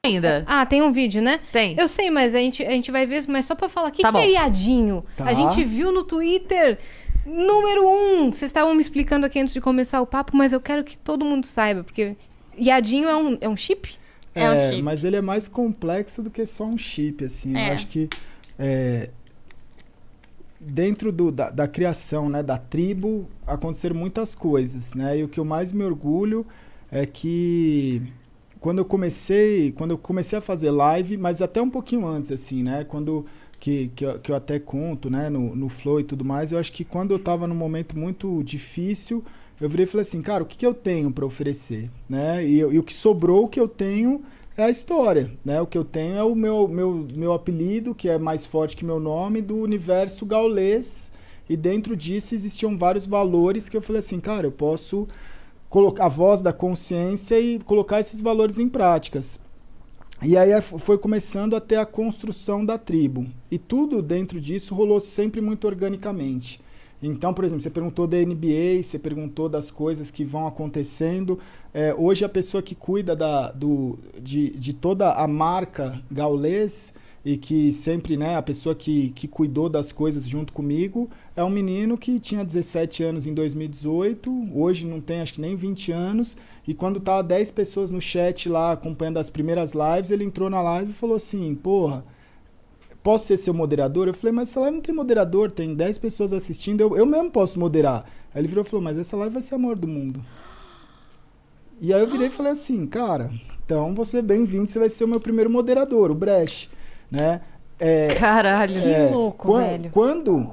ainda. Ah, tem um vídeo, né? Tem. Eu sei, mas a gente vai ver, mas só pra falar, o que, Tá que é bom. iadinho? Tá. A gente viu no Twitter, número 1. Vocês estavam me explicando aqui antes de começar o papo, mas eu quero que todo mundo saiba, porque iadinho é um chip? É um chip. Mas ele é mais complexo do que só um chip, assim. É. Eu acho que dentro da criação, né, da tribo, aconteceram muitas coisas, né? E o que eu mais me orgulho é que quando eu comecei a fazer live, mas até um pouquinho antes, assim, né? Que eu até conto, né, no Flow e tudo mais, eu acho que quando eu tava num momento muito difícil, eu virei e falei assim, cara, o que eu tenho para oferecer, né? E o que sobrou, o que eu tenho é a história, né? O que eu tenho é o meu apelido, que é mais forte que meu nome, do universo gaulês, e dentro disso existiam vários valores que eu falei assim, cara, eu posso colocar a voz da consciência e colocar esses valores em práticas. E aí foi começando a ter a construção da tribo. E tudo dentro disso rolou sempre muito organicamente. Então, por exemplo, você perguntou da NBA, você perguntou das coisas que vão acontecendo. Hoje a pessoa que cuida de toda a marca gaulês e que sempre, né, a pessoa que cuidou das coisas junto comigo é um menino que tinha 17 anos em 2018, hoje não tem acho que nem 20 anos, e quando tava 10 pessoas no chat lá acompanhando as primeiras lives, ele entrou na live e falou assim, porra, posso ser seu moderador? Eu falei, mas essa live não tem moderador, tem 10 pessoas assistindo, eu mesmo posso moderar. Aí ele virou e falou, mas essa live vai ser a maior do mundo. E aí eu virei e falei assim, cara, então você é bem-vindo, você vai ser o meu primeiro moderador, o Brecht, né? Caralho, que louco, velho. Quando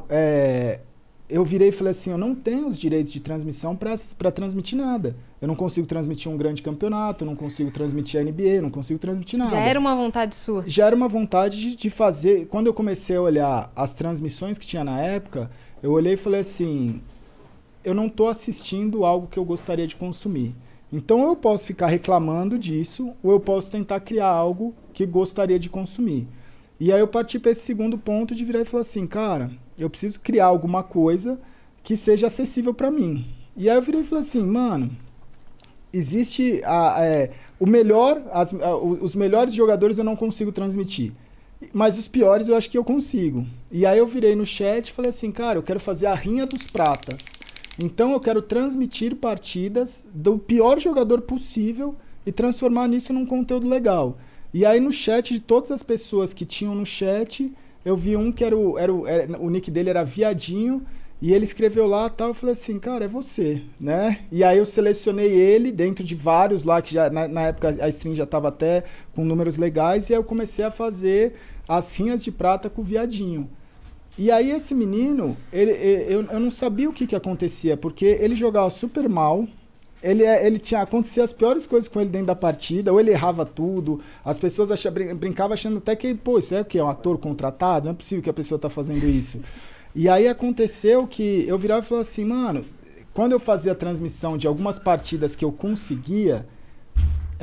eu virei e falei assim, eu não tenho os direitos de transmissão para transmitir nada. Eu não consigo transmitir um grande campeonato, eu não consigo transmitir a NBA, eu não consigo transmitir nada. Já era uma vontade sua? Já era uma vontade de fazer. Quando eu comecei a olhar as transmissões que tinha na época, eu olhei e falei assim, eu não estou assistindo algo que eu gostaria de consumir. Então eu posso ficar reclamando disso, ou eu posso tentar criar algo que gostaria de consumir. E aí eu parti para esse segundo ponto de virar e falar assim, cara, eu preciso criar alguma coisa que seja acessível para mim. E aí eu virei e falei assim, mano, existe os melhores jogadores eu não consigo transmitir, mas os piores eu acho que eu consigo. E aí eu virei no chat e falei assim, cara, eu quero fazer a rinha dos pratas. Então eu quero transmitir partidas do pior jogador possível e transformar nisso num conteúdo legal. E aí no chat de todas as pessoas que tinham no chat, eu vi um que o nick dele era Viadinho, e ele escreveu lá e tal, eu falei assim, cara, é você, né? E aí eu selecionei ele dentro de vários lá, que já na época a stream já estava até com números legais, e aí eu comecei a fazer as rinhas de prata com o Viadinho. E aí esse menino, eu não sabia o que acontecia, porque ele jogava super mal, acontecia as piores coisas com ele dentro da partida, ou ele errava tudo, as pessoas brincavam achando até que, pô, isso é o quê? É um ator contratado? Não é possível que a pessoa tá fazendo isso. E aí aconteceu que eu virava e falava assim, mano, quando eu fazia a transmissão de algumas partidas que eu conseguia,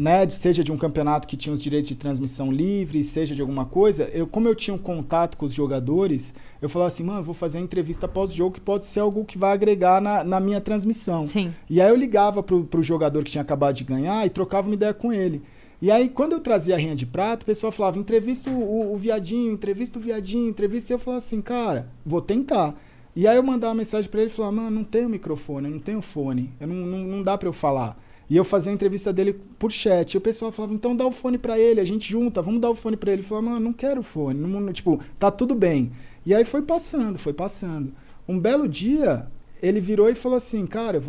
né, seja de um campeonato que tinha os direitos de transmissão livre, seja de alguma coisa, como eu tinha um contato com os jogadores, eu falava assim, mano, vou fazer a entrevista pós-jogo que pode ser algo que vai agregar na minha transmissão. Sim. E aí eu ligava pro jogador que tinha acabado de ganhar e trocava uma ideia com ele. E aí, quando eu trazia a rinha de prata, o pessoal falava, entrevista o Viadinho, entrevista o Viadinho, entrevista... E eu falava assim, cara, vou tentar. E aí eu mandava uma mensagem pra ele e falava, mano, não tenho microfone, eu não tenho fone, não dá pra eu falar. E eu fazia a entrevista dele por chat. E o pessoal falava, então dá o fone pra ele, a gente junta, vamos dar o fone pra ele. Ele falava, mano, não quero fone, tipo, tá tudo bem. E aí foi passando. Um belo dia, ele virou e falou assim, cara,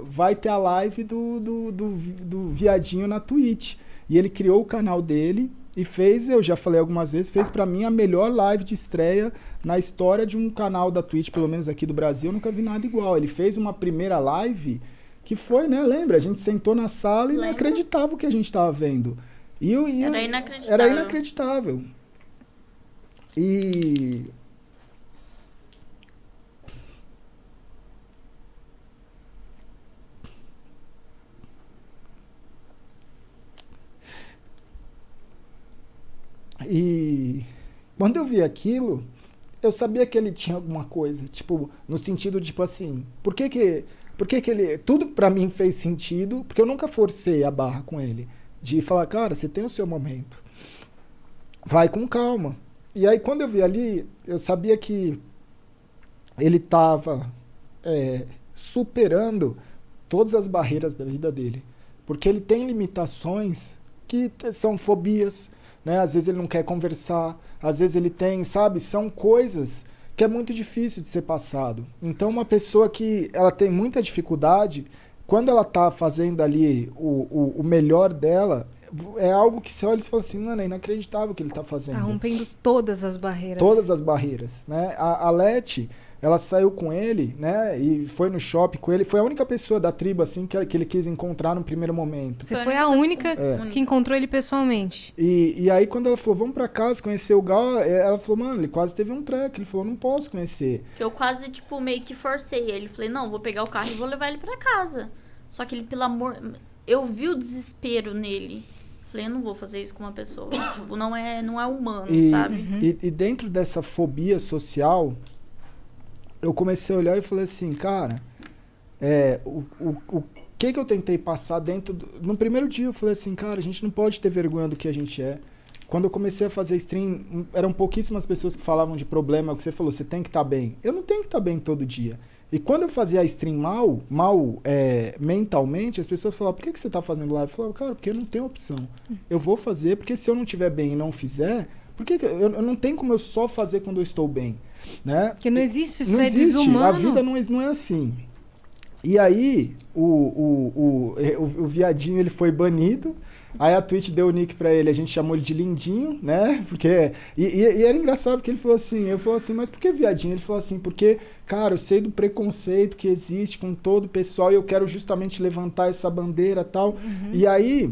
vai ter a live do Viadinho na Twitch. E ele criou o canal dele e fez, eu já falei algumas vezes, fez pra mim a melhor live de estreia na história de um canal da Twitch, pelo menos aqui do Brasil, eu nunca vi nada igual. Ele fez uma primeira live que foi, né, lembra? A gente sentou na sala e não acreditava o que a gente tava vendo. Era inacreditável. Era inacreditável. E quando eu vi aquilo, eu sabia que ele tinha alguma coisa, tipo, no sentido, tipo assim, por que ele... Tudo pra mim fez sentido, porque eu nunca forcei a barra com ele, de falar, cara, você tem o seu momento. vai com calma. E aí, quando eu vi ali, eu sabia que ele estava superando todas as barreiras da vida dele. Porque ele tem limitações que são fobias, né? Às vezes ele não quer conversar, às vezes ele tem, sabe? São coisas que é muito difícil de ser passado. Então, uma pessoa que ela tem muita dificuldade, quando ela está fazendo ali o melhor dela, é algo que você olha e fala assim, não, é inacreditável o que ele está fazendo. Tá rompendo todas as barreiras. Todas as barreiras, né? A Leti, ela saiu com ele, né? E foi no shopping com ele. Foi a única pessoa da tribo, assim, que ele quis encontrar no primeiro momento. Você foi a única que encontrou ele pessoalmente. E aí, quando ela falou, vamos pra casa conhecer o Gal, ela falou, mano, ele quase teve um treco. Ele falou, não posso conhecer. Que eu quase, tipo, meio que forcei ele. Falei, não, vou pegar o carro e vou levar ele pra casa. Só que ele, pelo amor... Eu vi o desespero nele. Falei, eu não vou fazer isso com uma pessoa. Tipo, não é humano, sabe? E dentro dessa fobia social... Eu comecei a olhar e falei assim, cara, o que eu tentei passar dentro... No primeiro dia eu falei assim, cara, a gente não pode ter vergonha do que a gente é. Quando eu comecei a fazer stream, eram pouquíssimas pessoas que falavam de problema, é o que você falou, você tem que estar bem. Eu não tenho que estar bem todo dia. E quando eu fazia a stream mal mentalmente, as pessoas falavam, por que você está fazendo live? Eu falava, cara, porque eu não tenho opção. Eu vou fazer, porque se eu não estiver bem e não fizer... Porque eu não tenho como eu só fazer quando eu estou bem, né? Porque não existe, isso não é existe. desumano. A vida não é assim. E aí, o viadinho, ele foi banido. Aí a Twitch deu o nick pra ele, a gente chamou ele de Lindinho, né? Porque... E era engraçado, porque ele falou assim, mas por que viadinho? Ele falou assim, porque, cara, eu sei do preconceito que existe com todo o pessoal e eu quero justamente levantar essa bandeira e tal. Uhum. E aí...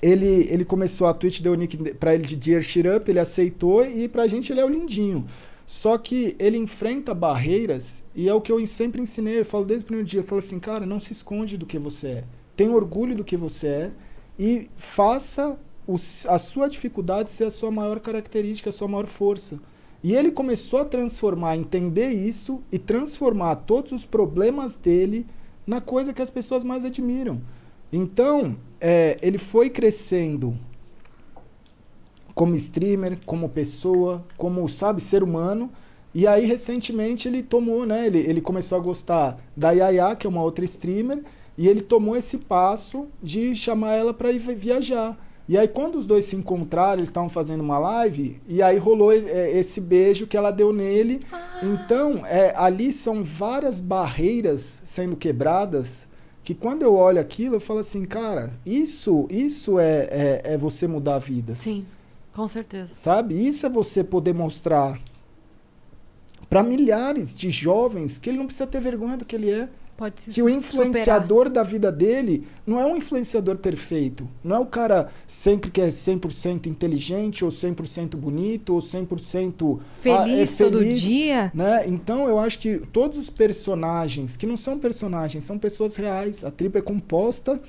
Ele começou, a Twitch deu o nick pra ele de Dear Shit Up, ele aceitou e pra gente ele é o Lindinho. Só que ele enfrenta barreiras e é o que eu sempre ensinei, eu falo desde o primeiro dia, eu falo assim, cara, não se esconde do que você é. Tenha orgulho do que você é e faça a sua dificuldade ser a sua maior característica, a sua maior força. E ele começou a transformar, entender isso e transformar todos os problemas dele na coisa que as pessoas mais admiram. Então, ele foi crescendo como streamer, como pessoa, como, sabe, ser humano. E aí, recentemente, ele tomou, né? Ele começou a gostar da Yaya, que é uma outra streamer, e ele tomou esse passo de chamar ela para ir viajar. E aí, quando os dois se encontraram, eles estavam fazendo uma live, e aí rolou esse beijo que ela deu nele. Então, ali são várias barreiras sendo quebradas, que quando eu olho aquilo, eu falo assim, cara, isso é você mudar vidas. Sim, com certeza. Sabe? Isso é você poder mostrar para milhares de jovens que ele não precisa ter vergonha do que ele é. Pode se que o influenciador da vida dele não é um influenciador perfeito. Não é o cara sempre que é 100% inteligente, ou 100% bonito, ou 100% feliz todo dia. Né? Então, eu acho que todos os personagens, que não são personagens, são pessoas reais. A tribo é composta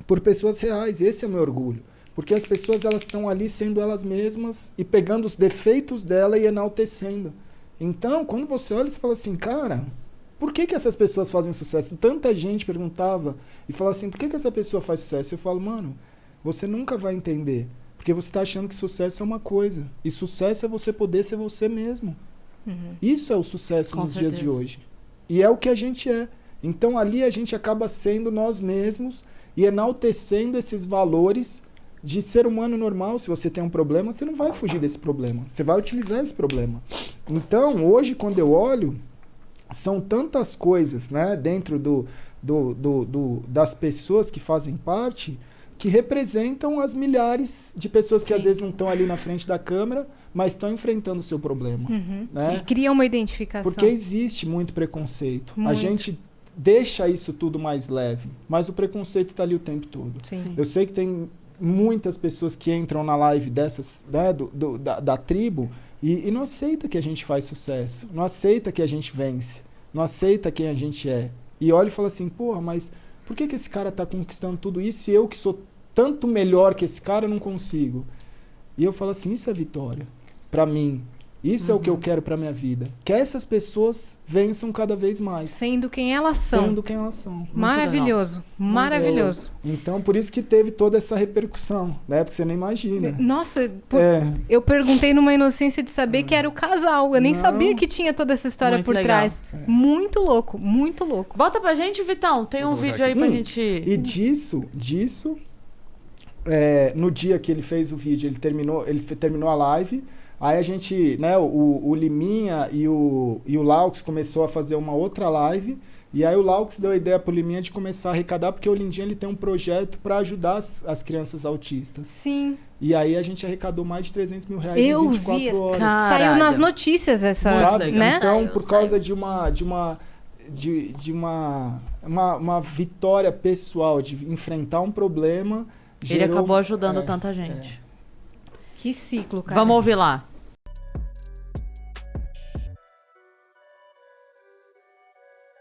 por pessoas reais. Esse é o meu orgulho. Porque as pessoas elas estão ali sendo elas mesmas e pegando os defeitos dela e enaltecendo. Então, quando você olha, você fala assim, cara... Por que essas pessoas fazem sucesso? Tanta gente perguntava e falava assim, por que essa pessoa faz sucesso? Eu falo, mano, você nunca vai entender. Porque você está achando que sucesso é uma coisa. E sucesso é você poder ser você mesmo. Uhum. Isso é o sucesso nos dias de hoje. E é o que a gente é. Então ali a gente acaba sendo nós mesmos e enaltecendo esses valores de ser humano normal. Se você tem um problema, você não vai fugir desse problema. Você vai utilizar esse problema. Então, hoje, quando eu olho... São tantas coisas, né, dentro das pessoas que fazem parte que representam as milhares de pessoas que às vezes não estão ali na frente da câmera, mas estão enfrentando o seu problema. Uhum. Né? Que cria uma identificação. Porque existe muito preconceito. Muito. A gente deixa isso tudo mais leve, mas o preconceito está ali o tempo todo. Sim. Eu sei que tem muitas pessoas que entram na live dessas, né, da tribo e não aceita que a gente faz sucesso, não aceita que a gente vence, não aceita quem a gente é. E olha e fala assim, porra, mas por que esse cara tá conquistando tudo isso e eu que sou tanto melhor que esse cara não consigo? E eu falo assim, isso é vitória. Pra mim, Isso é o que eu quero pra minha vida. Que essas pessoas vençam cada vez mais. Sendo quem elas são. Sendo quem elas são. Maravilhoso. Maravilhoso. Então, por isso que teve toda essa repercussão, né? Porque você nem imagina. Nossa, É. eu perguntei numa inocência de saber que era o casal. Eu nem Não. sabia que tinha toda essa história Muito por legal. trás. Muito louco, muito louco. Bota pra gente, Vitão. Tem Eu um vou vídeo colocar aí pra aqui. gente... E disso, no dia que ele fez o vídeo, ele terminou a live. Aí a gente, né, o Liminha e o Laux começou a fazer uma outra live. E aí o Laux deu a ideia pro Liminha de começar a arrecadar, porque o Lindinha ele tem um projeto para ajudar as crianças autistas. Sim. E aí a gente arrecadou mais de 300 mil reais Eu em 24 vi. horas. Caralho. Saiu nas notícias essa, Sabe? legal. né? Então, Saiu, por causa de uma vitória pessoal, de enfrentar um problema, Ele gerou- acabou ajudando tanta gente. Que ciclo, cara. Vamos ouvir lá.